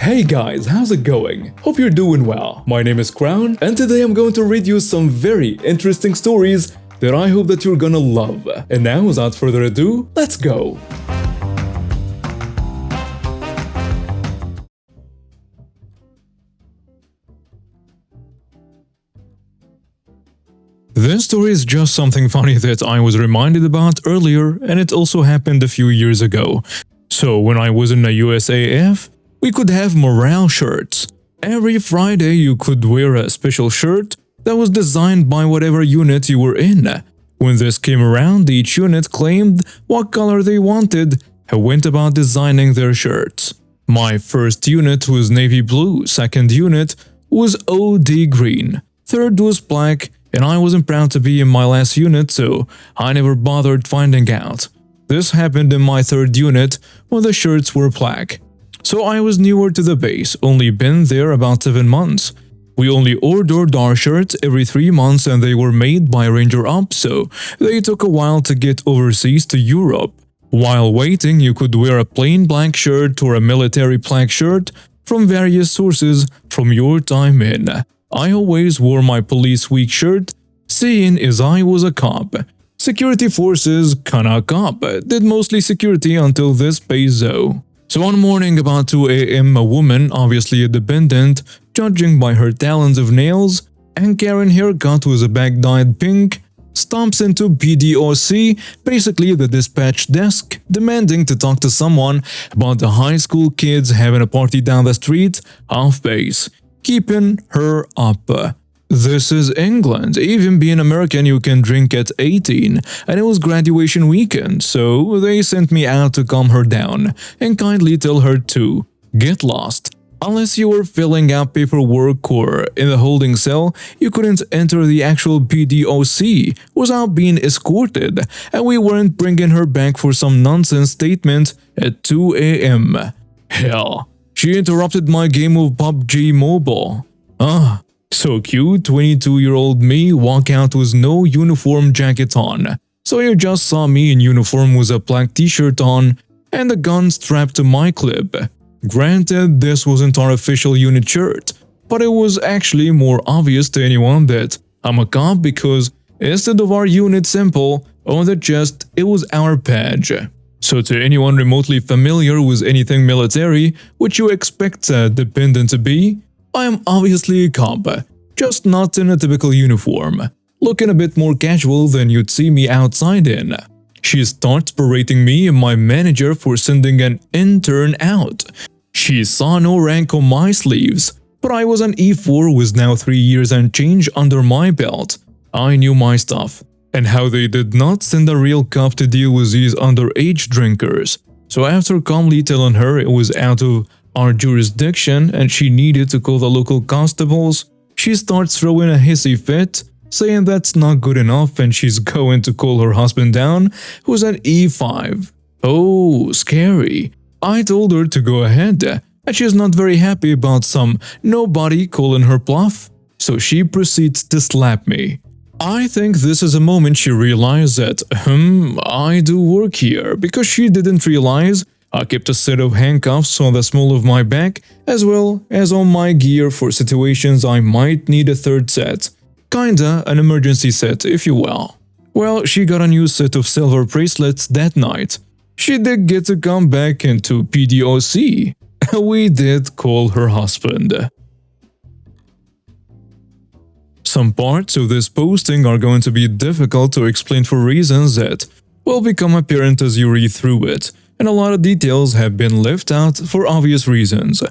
Hey guys, how's it going? Hope you're doing well. My name is Crown, and today I'm going to read you some very interesting stories that I hope that you're gonna love. And now, without further ado, let's go! This story is just something funny that I was reminded about earlier, and it also happened a few years ago. So when I was in the USAF, we could have morale shirts. Every Friday you could wear a special shirt that was designed by whatever unit you were in. When this came around, each unit claimed what color they wanted and went about designing their shirts. My first unit was navy blue, second unit was OD green, third was black, and I wasn't proud to be in my last unit, so I never bothered finding out. This happened in my third unit when the shirts were black. So I was newer to the base, only been there about 7 months. We only ordered our shirts every 3 months and they were made by Ranger Up, so they took a while to get overseas to Europe. While waiting, you could wear a plain black shirt or a military black shirt from various sources from your time in. I always wore my police week shirt, seeing as I was a cop. Security forces, kinda cop, did mostly security until this base though. So one morning about 2 a.m. a woman, obviously a dependent, judging by her talons of nails and Karen haircut with a back dyed pink, stomps into Bdoc, basically the dispatch desk, demanding to talk to someone about the high school kids having a party down the street off base, keeping her up. This is England. Even being American, you can drink at 18, and it was graduation weekend, so they sent me out to calm her down and kindly tell her to get lost. Unless you were filling out paperwork or in the holding cell, you couldn't enter the actual Bdoc without being escorted, and we weren't bringing her back for some nonsense statement at 2 a.m. Hell, she interrupted my game of PUBG Mobile. So cute, 22-year-old me walk out with no uniform jacket on. So you just saw me in uniform with a black t-shirt on and a gun strapped to my clip. Granted, this wasn't our official unit shirt, but it was actually more obvious to anyone that I'm a cop because instead of our unit symbol on the chest, it was our badge. So to anyone remotely familiar with anything military, which you expect a dependent to be, I am obviously a cop, just not in a typical uniform, looking a bit more casual than you'd see me outside in. She starts berating me and my manager for sending an intern out. She saw no rank on my sleeves, but I was an E4 with now 3 years and change under my belt. I knew my stuff, and how they did not send a real cop to deal with these underage drinkers. So after calmly telling her it was out of our jurisdiction and she needed to call the local constables, she starts throwing a hissy fit, saying that's not good enough and she's going to call her husband down, who's an E5. Oh, scary. I told her to go ahead, and she's not very happy about some nobody calling her bluff, so she proceeds to slap me. I think this is a moment she realized that, I do work here, because she didn't realize I kept a set of handcuffs on the small of my back, as well as on my gear for situations I might need a third set. Kinda an emergency set, if you will. Well, she got a new set of silver bracelets that night. She did get to come back into Bdoc. We did call her husband. Some parts of this posting are going to be difficult to explain for reasons that will become apparent as you read through it, and a lot of details have been left out for obvious reasons.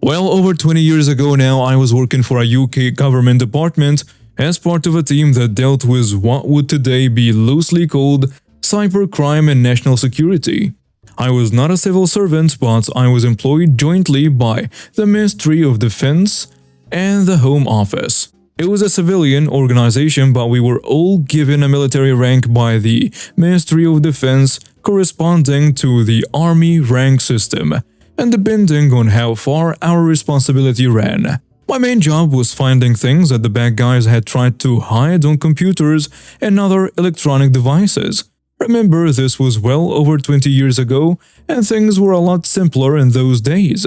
Well, over 20 years ago now, I was working for a UK government department as part of a team that dealt with what would today be loosely called cybercrime and national security. I was not a civil servant, but I was employed jointly by the Ministry of Defense and the Home Office. It was a civilian organization, but we were all given a military rank by the Ministry of Defense corresponding to the Army rank system, and depending on how far our responsibility ran. My main job was finding things that the bad guys had tried to hide on computers and other electronic devices. Remember, this was well over 20 years ago, and things were a lot simpler in those days.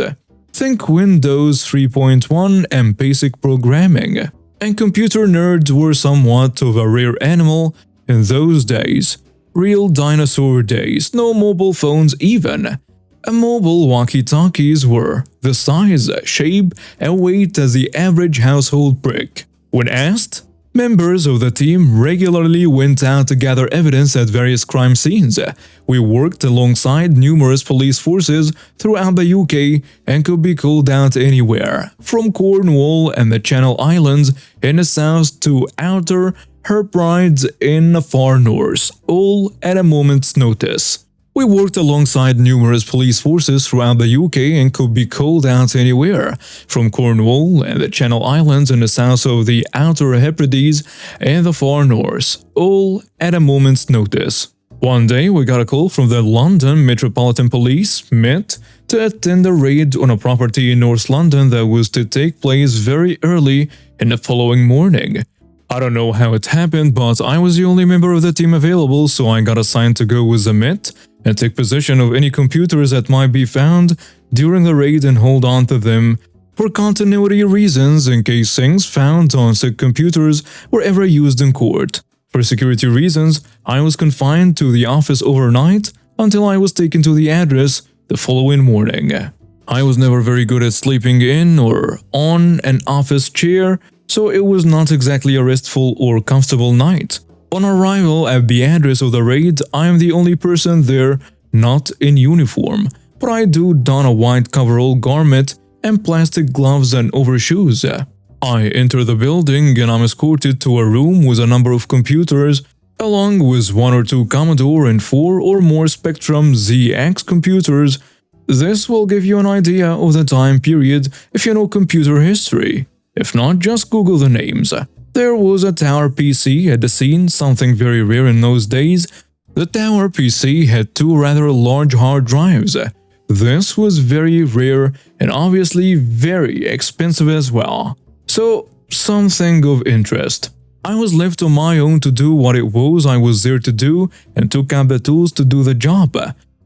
Think Windows 3.1 and basic programming. And computer nerds were somewhat of a rare animal in those days. Real dinosaur days, no mobile phones even. Mobile walkie-talkies were the size, shape, and weight as the average household brick. When asked, members of the team regularly went out to gather evidence at various crime scenes. We worked alongside numerous police forces throughout the UK and could be called out anywhere, from Cornwall and the Channel Islands in the south to Outer Hebrides in the far north, all at a moment's notice. We worked alongside numerous police forces throughout the UK and could be called out anywhere, from Cornwall and the Channel Islands in the south of the Outer Hebrides and the far north, all at a moment's notice. One day we got a call from the London Metropolitan Police, Met, to attend a raid on a property in North London that was to take place very early in the following morning. I don't know how it happened, but I was the only member of the team available, so I got assigned to go with the Met and take possession of any computers that might be found during the raid and hold on to them for continuity reasons in case things found on said computers were ever used in court. For security reasons, I was confined to the office overnight until I was taken to the address the following morning. I was never very good at sleeping in or on an office chair, so it was not exactly a restful or comfortable night. On arrival at the address of the raid, I am the only person there not in uniform, but I do don a white coverall garment and plastic gloves and overshoes. I enter the building and I'm escorted to a room with a number of computers, along with 1 or 2 Commodore and 4 or more Spectrum ZX computers. This will give you an idea of the time period if you know computer history. If not, just Google the names. There was a tower PC at the scene, something very rare in those days. The tower PC had 2 rather large hard drives. This was very rare and obviously very expensive as well. So, something of interest. I was left on my own to do what it was I was there to do and took out the tools to do the job.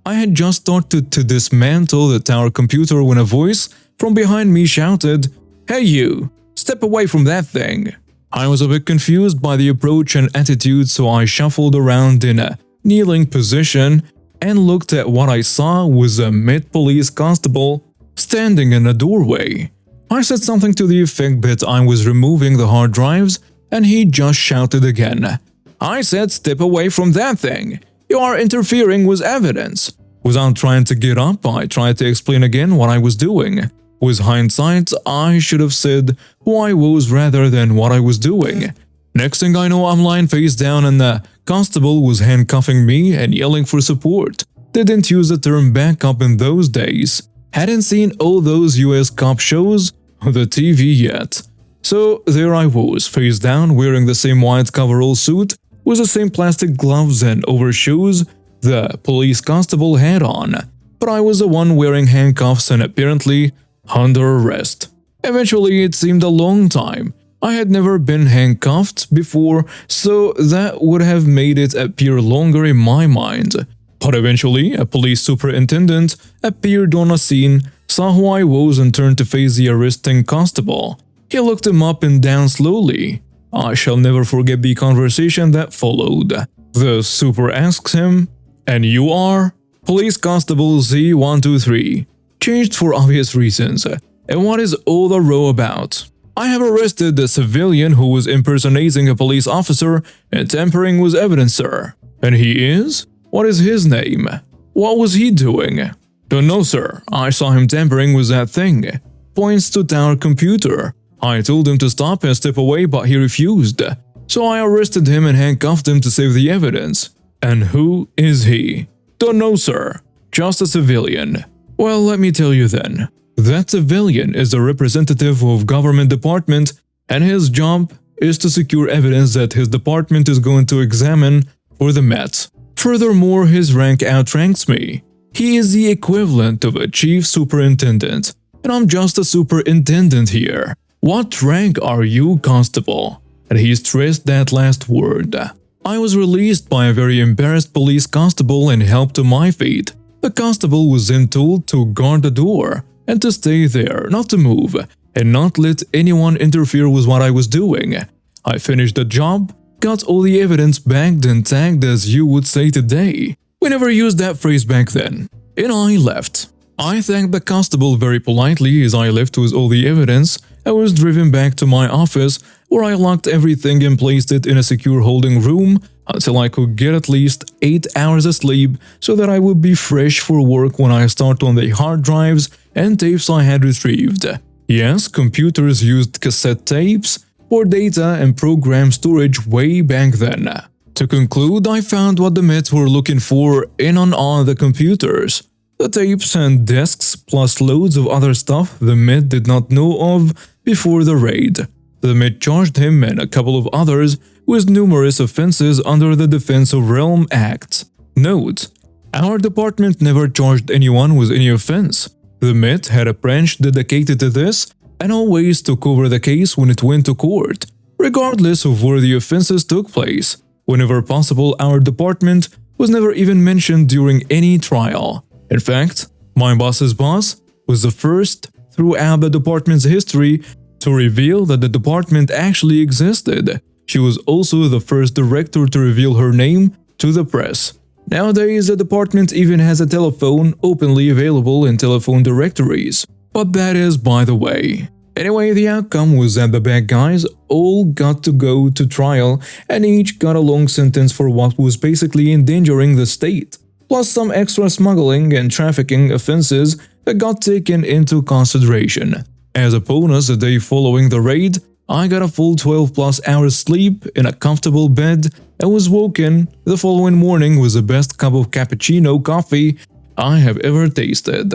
I had just started to dismantle the tower computer when a voice from behind me shouted, "Hey you, step away from that thing." I was a bit confused by the approach and attitude, so I shuffled around in a kneeling position and looked at what I saw was a Met police constable standing in a doorway. I said something to the effect that I was removing the hard drives, and he just shouted again, "I said step away from that thing. You are interfering with evidence." Without trying to get up, I tried to explain again what I was doing. With hindsight, I should have said who I was rather than what I was doing. Next thing I know, I'm lying face down and the constable was handcuffing me and yelling for support. Didn't use the term backup in those days. Hadn't seen all those US cop shows on the TV yet. So there I was, face down, wearing the same white coverall suit with the same plastic gloves and overshoes the police constable had on. But I was the one wearing handcuffs and apparently under arrest. Eventually, it seemed a long time. I had never been handcuffed before, so that would have made it appear longer in my mind. But eventually, a police superintendent appeared on the scene, saw who I was and turned to face the arresting constable. He looked him up and down slowly. I shall never forget the conversation that followed. The super asks him, "And you are?" "Police Constable Z123. Changed for obvious reasons. And what is all the row about?" "I have arrested the civilian who was impersonating a police officer and tampering with evidence, sir." "And he is? What is his name? What was he doing?" "Don't know, sir. I saw him tampering with that thing." Points to tower computer. "I told him to stop and step away, but he refused. So I arrested him and handcuffed him to save the evidence." "And who is he?" "Don't know, sir. Just a civilian." "Well, let me tell you then. That civilian is the representative of government department, and his job is to secure evidence that his department is going to examine for the Met. Furthermore, his rank outranks me. He is the equivalent of a chief superintendent, and I'm just a superintendent here. What rank are you, constable?" And he stressed that last word. I was released by a very embarrassed police constable and helped to my feet. The constable was then told to guard the door. and to stay there, not to move, and not let anyone interfere with what I was doing. I finished the job, got all the evidence bagged and tagged as you would say today. We never used that phrase back then. And I left. I thanked the constable very politely as I left with all the evidence. I was driven back to my office, where I locked everything and placed it in a secure holding room until I could get at least 8 hours of sleep so that I would be fresh for work when I start on the hard drives and tapes I had retrieved. Yes, computers used cassette tapes for data and program storage way back then. To conclude, I found what the Met were looking for in on all the computers. The tapes and discs plus loads of other stuff the Met did not know of before the raid. The Met charged him and a couple of others with numerous offenses under the Defense of Realm Act. Note: our department never charged anyone with any offense. The Met had a branch dedicated to this and always took over the case when it went to court, regardless of where the offenses took place. Whenever possible, our department was never even mentioned during any trial. In fact, my boss's boss was the first throughout the department's history to reveal that the department actually existed. She was also the first director to reveal her name to the press. Nowadays, the department even has a telephone openly available in telephone directories. But that is by the way. Anyway, the outcome was that the bad guys all got to go to trial and each got a long sentence for what was basically endangering the state, plus some extra smuggling and trafficking offenses that got taken into consideration. As a bonus, the day following the raid, I got a full 12+ hours sleep in a comfortable bed and was woken the following morning with the best cup of cappuccino coffee I have ever tasted.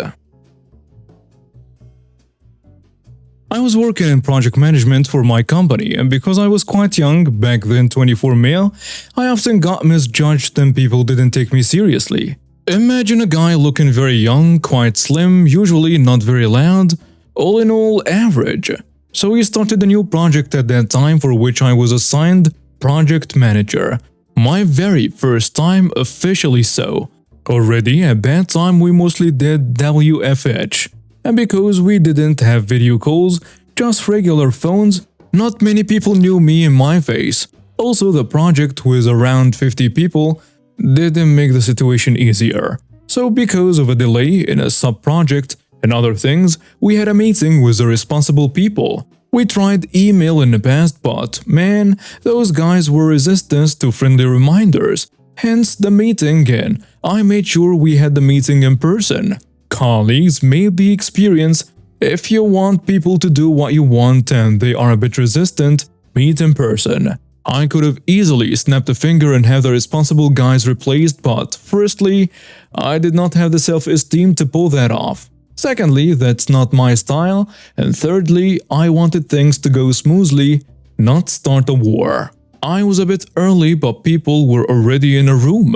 I was working in project management for my company, and because I was quite young, back then 24 male, I often got misjudged and people didn't take me seriously. Imagine a guy looking very young, quite slim, usually not very loud, all in all average. So we started a new project at that time for which I was assigned project manager. My very first time officially so. Already at that time we mostly did WFH. And because we didn't have video calls, just regular phones, not many people knew me and my face. Also, the project with around 50 people didn't make the situation easier. So because of a delay in a sub-project and other things, we had a meeting with the responsible people. We tried email in the past, but man, those guys were resistant to friendly reminders. Hence the meeting, and I made sure we had the meeting in person. Colleagues may be experienced. If you want people to do what you want and they are a bit resistant, meet in person. I could have easily snapped a finger and have the responsible guys replaced, but firstly, I did not have the self-esteem to pull that off. Secondly, that's not my style, and thirdly, I wanted things to go smoothly, not start a war. I was a bit early, but people were already in a room,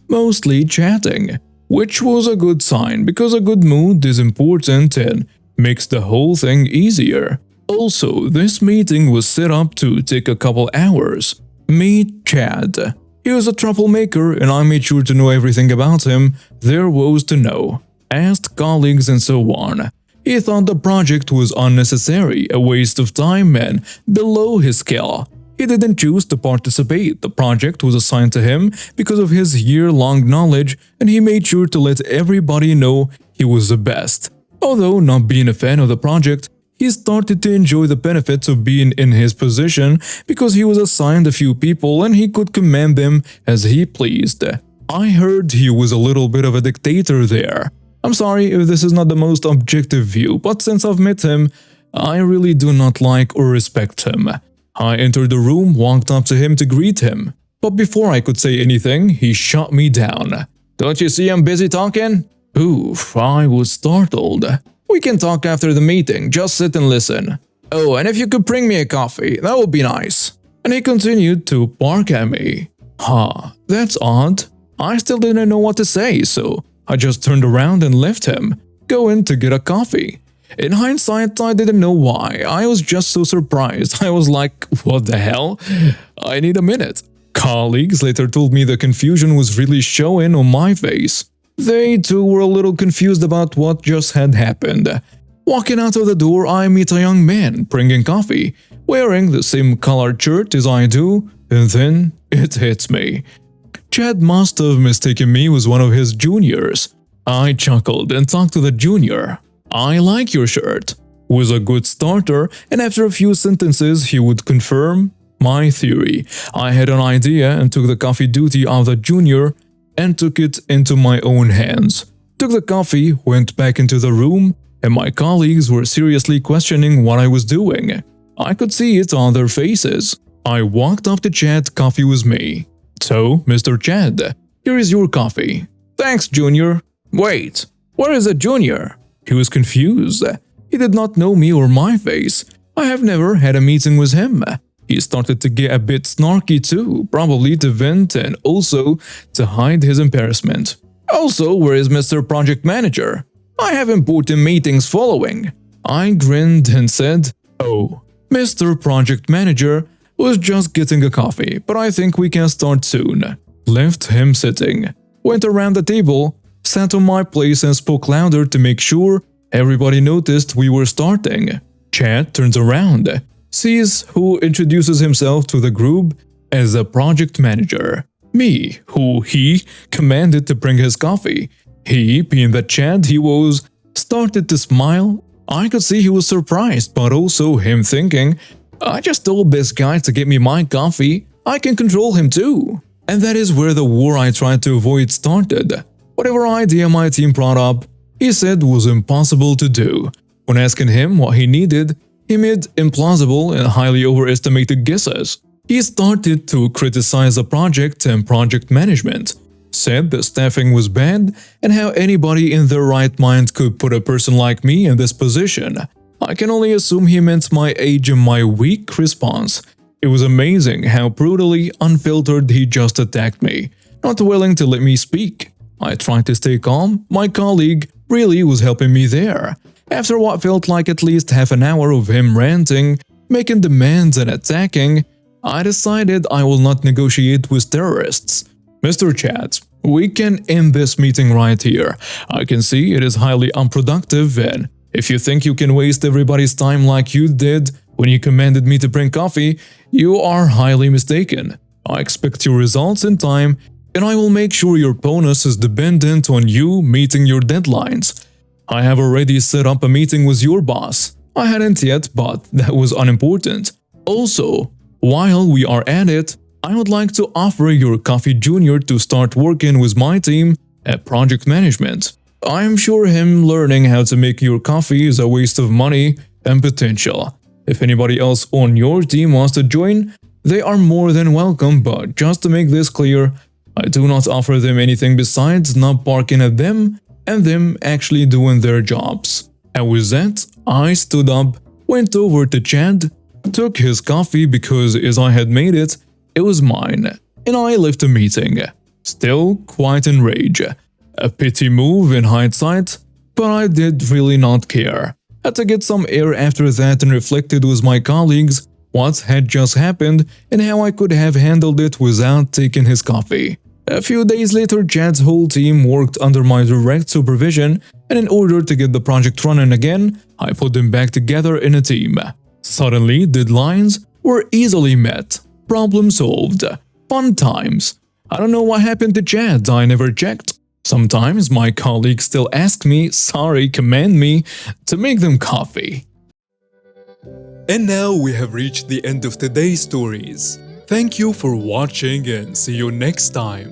mostly chatting. Which was a good sign, because a good mood is important and makes the whole thing easier. Also, this meeting was set up to take a couple hours. Meet Chad. He was a troublemaker and I made sure to know everything about him there was to know. Asked colleagues and so on. He thought the project was unnecessary, a waste of time and below his skill. He didn't choose to participate. The project was assigned to him because of his year-long knowledge, and he made sure to let everybody know he was the best. Although not being a fan of the project, he started to enjoy the benefits of being in his position because he was assigned a few people and he could command them as he pleased. I heard he was a little bit of a dictator there. I'm sorry if this is not the most objective view, but since I've met him, I really do not like or respect him. I entered the room, walked up to him to greet him, but before I could say anything, he shot me down. "Don't you see I'm busy talking?" Oof, I was startled. "We can talk after the meeting, just sit and listen. Oh, and if you could bring me a coffee, that would be nice." And he continued to bark at me. That's odd. I still didn't know what to say, so I just turned around and left him, going to get a coffee. In hindsight, I didn't know why. I was just so surprised. I was like, what the hell? I need a minute. Colleagues later told me the confusion was really showing on my face. They too were a little confused about what just had happened. Walking out of the door, I meet a young man bringing coffee, wearing the same colored shirt as I do, and then it hits me. Chad must have mistaken me as one of his juniors. I chuckled and talked to the junior. "I like your shirt," was a good starter, and after a few sentences he would confirm my theory. I had an idea and took the coffee duty of the junior and took it into my own hands. Took the coffee, went back into the room, and my colleagues were seriously questioning what I was doing. I could see it on their faces. I walked up to Chad. Coffee was me. "So, Mr. Chad, here is your coffee." "Thanks, Junior." "Wait, where is the Junior?" He was confused. He did not know me or my face. I have never had a meeting with him. He started to get a bit snarky too, probably to vent and also to hide his embarrassment. "Also, where is Mr. Project Manager? I have important meetings following." I grinned and said, "Oh, Mr. Project Manager was just getting a coffee, but I think we can start soon." Left him sitting, went around the table, sat on my place and spoke louder to make sure everybody noticed we were starting. Chad turns around, sees who introduces himself to the group as the project manager. Me, who he commanded to bring his coffee. He, being the Chad he was, started to smile. I could see he was surprised, but also him thinking, "I just told this guy to get me my coffee, I can control him too." And that is where the war I tried to avoid started. Whatever idea my team brought up, he said was impossible to do. When asking him what he needed, he made implausible and highly overestimated guesses. He started to criticize the project and project management, said the staffing was bad and how anybody in their right mind could put a person like me in this position. I can only assume he meant my age and my weak response. It was amazing how brutally unfiltered he just attacked me, not willing to let me speak. I tried to stay calm. My colleague really was helping me there. After what felt like at least half an hour of him ranting, making demands and attacking, I decided I will not negotiate with terrorists. "Mr. Chad, we can end this meeting right here. I can see it is highly unproductive, and if you think you can waste everybody's time like you did when you commanded me to bring coffee, you are highly mistaken. I expect your results in time, and I will make sure your bonus is dependent on you meeting your deadlines. I have already set up a meeting with your boss. I hadn't yet, but that was unimportant. Also, while we are at it, I would like to offer your coffee junior to start working with my team at project management. I am sure him learning how to make your coffee is a waste of money and potential. If anybody else on your team wants to join, they are more than welcome, but just to make this clear, I do not offer them anything besides not barking at them and them actually doing their jobs." And with that, I stood up, went over to Chad, took his coffee because as I had made it, it was mine, and I left the meeting, still quite enraged. A pity move in hindsight, but I did really not care. Had to get some air after that and reflected with my colleagues what had just happened and how I could have handled it without taking his coffee. A few days later, Chad's whole team worked under my direct supervision, and in order to get the project running again, I put them back together in a team. Suddenly, deadlines were easily met. Problem solved. Fun times. I don't know what happened to Chad, I never checked. Sometimes my colleagues still ask me, command me, to make them coffee. And now we have reached the end of today's stories. Thank you for watching and see you next time.